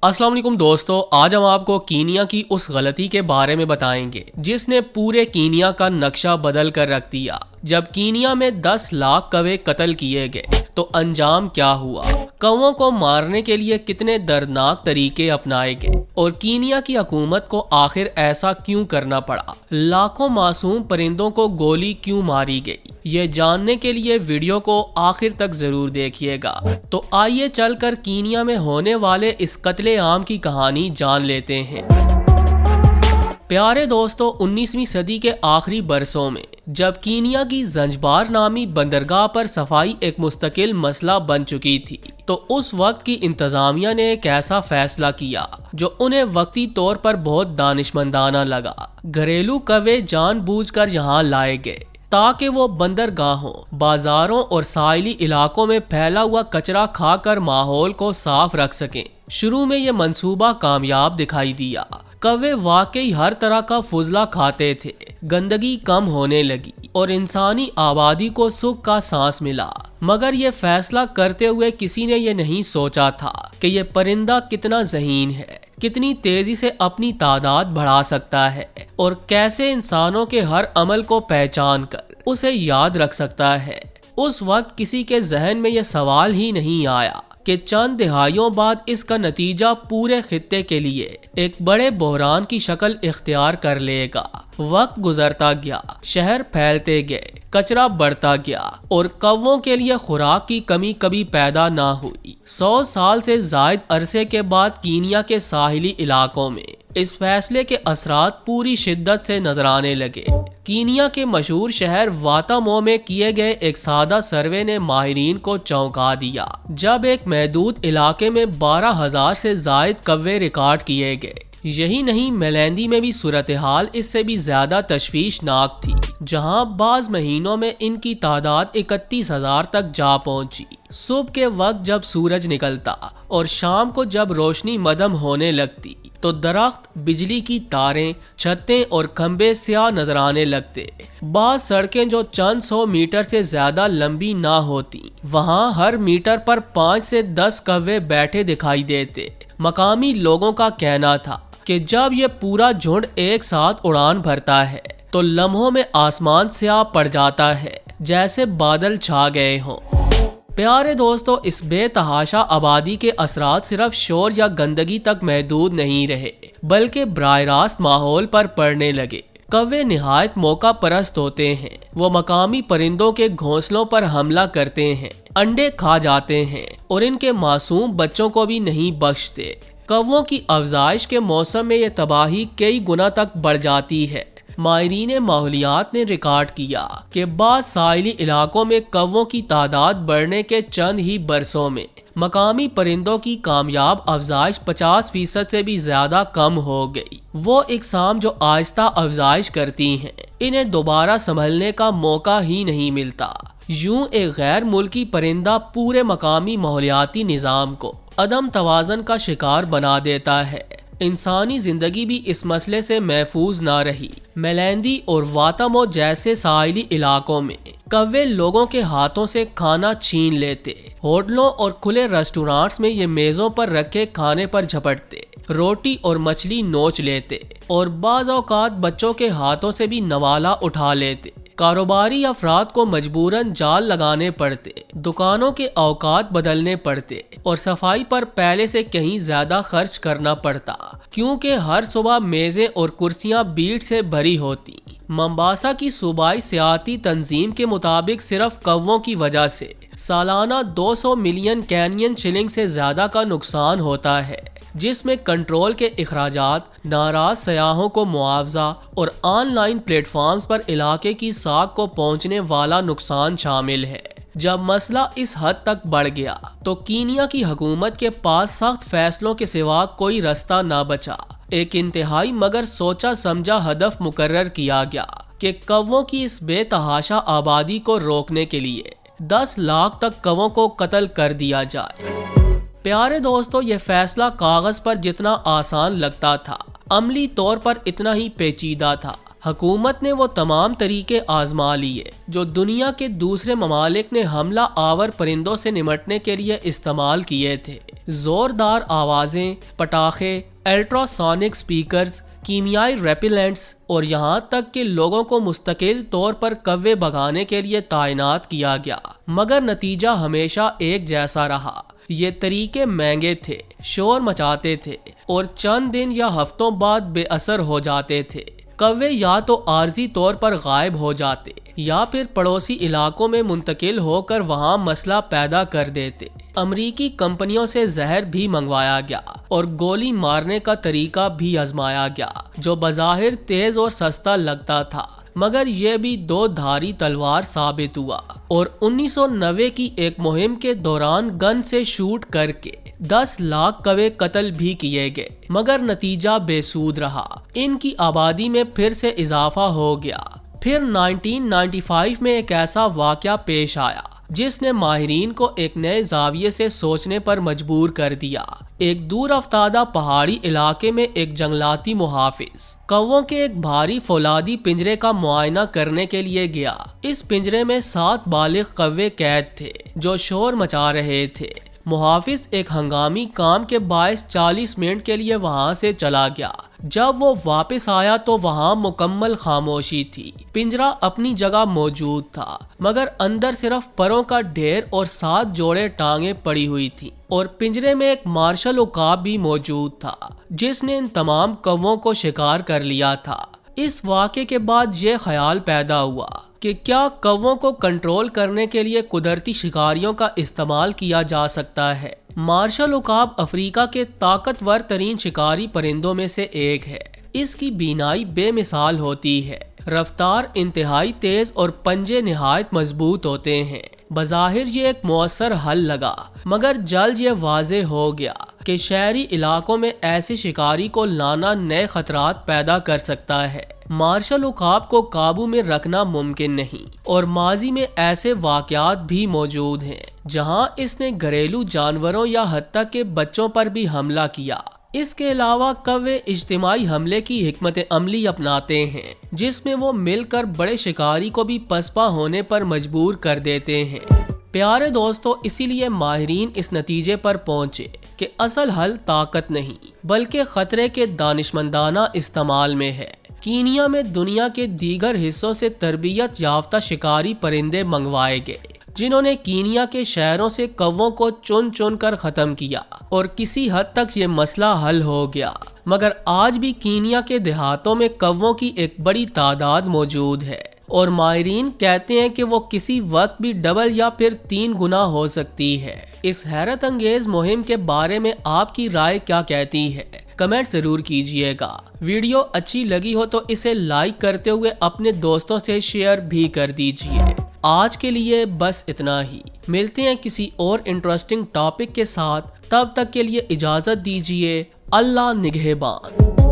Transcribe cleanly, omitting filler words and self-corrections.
अस्सलाम वालेकुम दोस्तों, आज हम आपको कीनिया की उस गलती के बारे में बताएंगे जिसने पूरे कीनिया का नक्शा बदल कर रख दिया। जब कीनिया में 10 लाख कौवे कत्ल किए गए तो अंजाम क्या हुआ, कौवों को मारने के लिए कितने दर्दनाक तरीके अपनाए गए और कीनिया की हुकूमत को आखिर ऐसा क्यों करना पड़ा, लाखों मासूम परिंदों को गोली क्यों मारी गई, ये जानने के लिए वीडियो को आखिर तक जरूर देखिएगा। तो आइए चलकर कीनिया में होने वाले इस कत्ले आम की कहानी जान लेते हैं। प्यारे दोस्तों, 19वीं सदी के आखिरी बरसों में जब कीनिया की जंजबार नामी बंदरगाह पर सफाई एक मुस्तकिल मसला बन चुकी थी, तो उस वक्त की इंतजामिया ने एक ऐसा फैसला किया जो उन्हें वक्ती तौर पर बहुत दानिशमंदाना लगा। घरेलू कौवे जानबूझकर यहाँ लाए गए ताकि वो बंदरगाहों, बाजारों और साहिली इलाकों में फैला हुआ कचरा खाकर माहौल को साफ रख सकें। शुरू में ये मंसूबा कामयाब दिखाई दिया। कौवे वाकई हर तरह का फुजला खाते थे, गंदगी कम होने लगी और इंसानी आबादी को सुख का सांस मिला। मगर ये फैसला करते हुए किसी ने ये नहीं सोचा था कि ये परिंदा कितना ज़हीन है, कितनी तेजी से अपनी तादाद बढ़ा सकता है और कैसे इंसानों के हर अमल को पहचान कर उसे याद रख सकता है। उस वक्त किसी के जहन में यह सवाल ही नहीं आया कि चंद दिहाइयों बाद इसका नतीजा पूरे खित्ते के लिए एक बड़े बहरान की शक्ल इख्तियार कर लेगा। वक्त गुजरता गया, शहर फैलते गए, कचरा बढ़ता गया और कौवों के लिए खुराक की कमी कभी पैदा ना हुई। 100 साल से जायद अरसे के बाद कीनिया के साहिली इलाकों में इस फैसले के असरात पूरी शिद्दत से नजर आने लगे। कीनिया के मशहूर शहर वातामो में किए गए एक सादा सर्वे ने माहिरीन को चौंका दिया, जब एक महदूद इलाके में 12,000 से जायद कौवे रिकॉर्ड किए गए। यही नहीं, मेलेंदी में भी सूरत हाल इससे भी ज्यादा तशवीशनाक थी, जहां बाज महीनों में इनकी तादाद 31,000 तक जा पहुंची। सुबह के वक्त जब सूरज निकलता और शाम को जब रोशनी मदम होने लगती तो दरख्त, बिजली की तारें, छतें और खंबे स्याह नजर आने लगते। बाज़ सड़कें जो चंद 100 मीटर से ज्यादा लंबी ना होती, वहां हर मीटर पर 5 से 10 कौवे बैठे दिखाई देते। मकामी लोगों का कहना था कि जब ये पूरा झुंड एक साथ उड़ान भरता है तो लम्हों में आसमान स्याह पड़ जाता है, जैसे बादल छा गए हों। प्यारे दोस्तों, इस बेतहाशा आबादी के असरात सिर्फ शोर या गंदगी तक महदूद नहीं रहे, बल्कि बराह रास्त माहौल पर पड़ने लगे। कौवे निहायत मौका परस्त होते हैं। वो मकामी परिंदों के घोंसलों पर हमला करते हैं, अंडे खा जाते हैं और इनके मासूम बच्चों को भी नहीं बख्शते। कौवों की अफजाइश के मौसम में ये तबाही कई गुना तक बढ़ जाती है। माहिरीन माहौलियात ने रिकॉर्ड किया कि बाज़ साहिली इलाकों में कौवों की तादाद बढ़ने के चंद ही बरसों में मकामी परिंदों की कामयाब अफजाइश 50% से भी ज्यादा कम हो गई। वो इकसाम जो आहिस्ता अफजाइश करती हैं, इन्हें दोबारा संभलने का मौका ही नहीं मिलता। यूं एक गैर मुल्की परिंदा पूरे मकामी माहौलियाती निज़ाम को अदम तवाज़न का शिकार बना देता है। इंसानी जिंदगी भी इस मसले से महफूज ना रही। मेलेंदी और वातामो जैसे साहिली इलाकों में कौवे लोगों के हाथों से खाना छीन लेते। होटलों और खुले रेस्टोरेंट्स में ये मेजों पर रखे खाने पर झपटते, रोटी और मछली नोच लेते और बाज़ औक़ात बच्चों के हाथों से भी नवाला उठा लेते। कारोबारी अफराद को मजबूरन जाल लगाने पड़ते, दुकानों के औकात बदलने पड़ते और सफाई पर पहले से कहीं ज्यादा खर्च करना पड़ता, क्योंकि हर सुबह मेजें और कुर्सियां भीड़ से भरी होती। मंबासा की सूबाई सियाती तंजीम के मुताबिक सिर्फ कौवों की वजह से सालाना 200 मिलियन कैनियन शिलिंग से ज्यादा का नुकसान होता है, जिसमें कंट्रोल के इखराजात, नाराज सयाहों को मुआवजा और ऑनलाइन प्लेटफॉर्म्स पर इलाके की साख को पहुंचने वाला नुकसान शामिल है। जब मसला इस हद तक बढ़ गया तो कीनिया की हुकूमत के पास सख्त फैसलों के सिवा कोई रास्ता ना बचा। एक इंतहाई मगर सोचा समझा हदफ मुकर्रर किया गया कि कौवों की इस बेतहाशा आबादी को रोकने के लिए 10 लाख तक कौवों को कत्ल कर दिया जाए। प्यारे दोस्तों, यह फैसला कागज पर जितना आसान लगता था, अमली तौर पर इतना ही पेचीदा था। حکومت نے وہ تمام طریقے آزما لیے جو دنیا کے دوسرے ممالک نے حملہ آور پرندوں سے نمٹنے کے لیے استعمال کیے تھے۔ زوردار آوازیں، پٹاخے، الٹرا سونک سپیکرز، کیمیائی ریپیلنٹس اور یہاں تک کہ لوگوں کو مستقل طور پر کوے بھگانے کے لیے تعینات کیا گیا، مگر نتیجہ ہمیشہ ایک جیسا رہا۔ یہ طریقے مہنگے تھے، شور مچاتے تھے اور چند دن یا ہفتوں بعد بے اثر ہو جاتے تھے۔ کوے یا تو عارضی طور پر غائب ہو جاتے یا پھر پڑوسی علاقوں میں منتقل ہو کر وہاں مسئلہ پیدا کر دیتے۔ امریکی کمپنیوں سے زہر بھی منگوایا گیا اور گولی مارنے کا طریقہ بھی آزمایا گیا جو بظاہر تیز اور سستا لگتا تھا، مگر یہ بھی دو دھاری تلوار ثابت ہوا، اور 1990 کی ایک مہم کے دوران گن سے شوٹ کر کے 10 لاکھ کوے قتل بھی کیے گئے، مگر نتیجہ بے سود رہا۔ ان کی آبادی میں پھر سے اضافہ ہو گیا۔ پھر 1995 میں ایک ایسا واقعہ پیش آیا جس نے ماہرین کو ایک نئے زاویے سے سوچنے پر مجبور کر دیا۔ ایک دور افتادہ پہاڑی علاقے میں ایک جنگلاتی محافظ کووں کے ایک بھاری فولادی پنجرے کا معائنہ کرنے کے لیے گیا۔ اس پنجرے میں 7 بالغ کوے قید تھے جو شور مچا رہے تھے۔ محافظ ایک ہنگامی کام کے باعث 40 منٹ کے لیے وہاں سے چلا گیا۔ جب وہ واپس آیا تو وہاں مکمل خاموشی تھی۔ پنجرہ اپنی جگہ موجود تھا، مگر اندر صرف پروں کا ڈھیر اور 7 جوڑے ٹانگیں پڑی ہوئی تھی، اور پنجرے میں ایک مارشل عقاب بھی موجود تھا جس نے ان تمام کووں کو شکار کر لیا تھا۔ اس واقعے کے بعد یہ خیال پیدا ہوا کہ کیا کووں کو کنٹرول کرنے کے لیے قدرتی شکاریوں کا استعمال کیا جا سکتا ہے۔ مارشل عقاب افریقہ کے طاقتور ترین شکاری پرندوں میں سے ایک ہے۔ اس کی بینائی بے مثال ہوتی ہے، رفتار انتہائی تیز اور پنجے نہایت مضبوط ہوتے ہیں۔ بظاہر یہ ایک مؤثر حل لگا، مگر جلد یہ واضح ہو گیا کہ شہری علاقوں میں ایسے شکاری کو لانا نئے خطرات پیدا کر سکتا ہے۔ مارشل عقاب کو قابو میں رکھنا ممکن نہیں، اور ماضی میں ایسے واقعات بھی موجود ہیں جہاں اس نے گھریلو جانوروں یا حتیٰ کہ بچوں پر بھی حملہ کیا۔ اس کے علاوہ کوے اجتماعی حملے کی حکمت عملی اپناتے ہیں جس میں وہ مل کر بڑے شکاری کو بھی پسپا ہونے پر مجبور کر دیتے ہیں۔ پیارے دوستو، اسی لیے ماہرین اس نتیجے پر پہنچے کہ اصل حل طاقت نہیں بلکہ خطرے کے دانشمندانہ استعمال میں ہے۔ کینیا میں دنیا کے دیگر حصوں سے تربیت یافتہ شکاری پرندے منگوائے گئے جنہوں نے کینیا کے شہروں سے کووں کو چن چن کر ختم کیا، اور کسی حد تک یہ مسئلہ حل ہو گیا، مگر آج بھی کینیا کے دیہاتوں میں کووں کی ایک بڑی تعداد موجود ہے، اور ماہرین کہتے ہیں کہ وہ کسی وقت بھی ڈبل یا پھر 3 گنا ہو سکتی ہے۔ اس حیرت انگیز مہم کے بارے میں آپ کی رائے کیا کہتی ہے؟ کمنٹ ضرور کیجئے گا۔ ویڈیو اچھی لگی ہو تو اسے لائک کرتے ہوئے اپنے دوستوں سے شیئر بھی کر دیجئے۔ آج کے لیے بس اتنا ہی، ملتے ہیں کسی اور انٹرسٹنگ ٹاپک کے ساتھ، تب تک کے لیے اجازت دیجئے۔ اللہ نگہبان۔